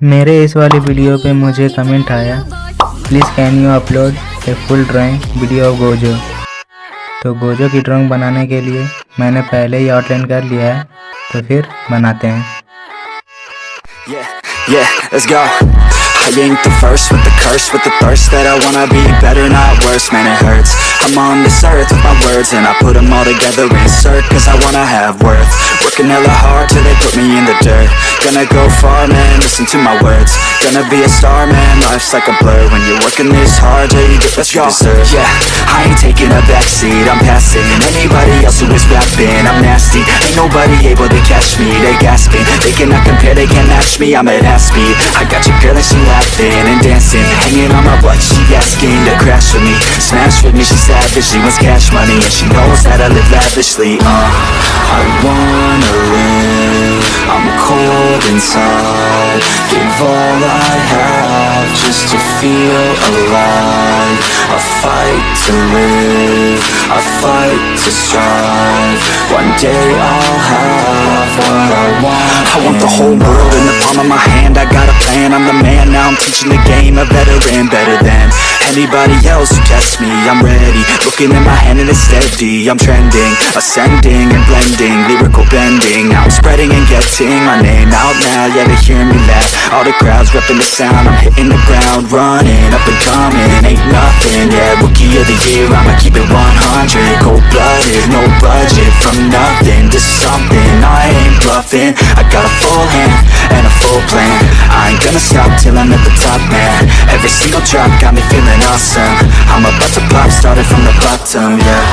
मेरे इस वाली वीडियो पे मुझे कमेंट आया, please can you upload a full drawing video of Gojo. तो गोजो की ड्राइंग बनाने के लिए मैंने पहले ही आउटलाइन कर लिया है, तो फिर बनाते हैं। Yeah, let's go. I ain't the first with the curse, with the thirst that I wanna be better, not worse, man it hurts. I'm on this earth with my words and I put them all together, insert, cause I wanna have worth. Working hella hard till they put me in the dirt. Gonna go far, man, listen to my words. Gonna be a star, man, life's like a blur. When you're working this hard till you get what you deserve. Yeah, I ain't taking a backseat, I'm passing anybody else who is rapping. I'm nasty, ain't nobody able to catch me. They gasping, they cannot compare, they can't match me. I'm at half speed, I got your girl and she laughing and dancing, hanging on my butt, she asking to crash with me. Smash with me, she savage, she wants cash money and she knows that I live lavishly. I wanna live, I'm cold inside. Give all I have just to feel alive. I fight to live, I fight to strive. One day I'll have what I want. I want the whole world in the palm of my hand. I got a plan, I'm the man, now I'm teaching the game. A veteran, better than anybody else who tests me. I'm ready, looking in my hand and it's steady. I'm trending, ascending and blending, lyrical bending. Now I'm spreading and getting my name out now. Yeah, they hear me laugh, all the crowds repping the sound. I'm hitting the ground, running, up and coming, ain't nothing. Yeah, rookie of the year, I'ma keep it 100. Cold-blooded, no budget, from nothing to something. I ain't bluffing, I got a full hand and a full plan. I ain't gonna stop till I'm at the top, man. Every single drop got me feeling awesome. I'm about to pop, started from the bottom, yeah.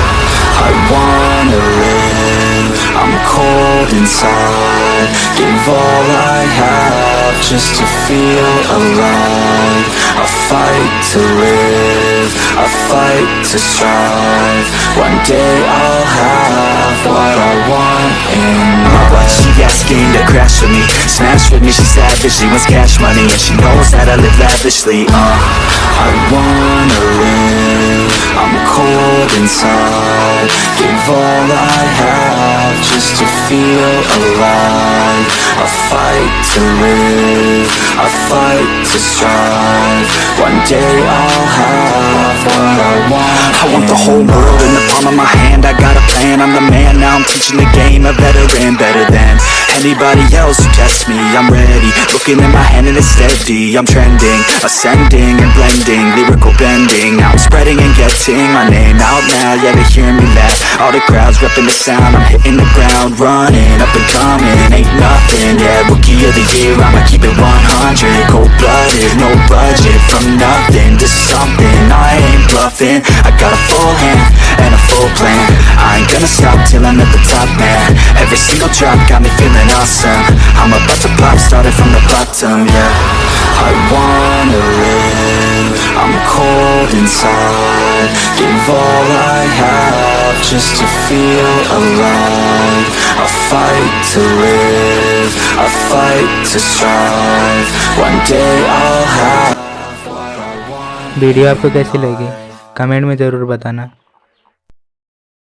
I wanna live, I'm cold inside. Give all I have just to feel alive. I fight to live, I fight to strive. One day I'll have what I want in my life. She asking to crash with me, smash with me, she savage, she wants cash money and she knows that I live lavishly. I wanna live, I'm cold inside. Give all I have just to feel alive. I fight to live, I fight to strive. One day I'll have what I want. I want the whole world in the palm of my hand. I got a plan, I'm the man, now I'm teaching the game. A veteran, better than anybody else who tests me. I'm ready, looking in my hand and it's steady. I'm trending, ascending and blending, lyrical bending. Now I'm spreading and getting my name out now. Yeah, they hear me laugh, all the crowds repping the sound. I'm hitting the ground, running, up and coming, ain't nothing. Yeah, rookie of the year, I'ma keep it 100. Cold-blooded, no budget, from nothing to something. I ain't bluffing, I got a full hand and a full plan. I ain't gonna stop till I'm at the top, man. Every single drop got me feeling awesome. I'm about to pop, started from the bottom, yeah. I wanna live, I'm cold inside. Give all I have just to feel alive. I fight to live, I fight to strive. One day I'll have what I want. Video आपको कैसी लगी comment में ज़रूर बताना।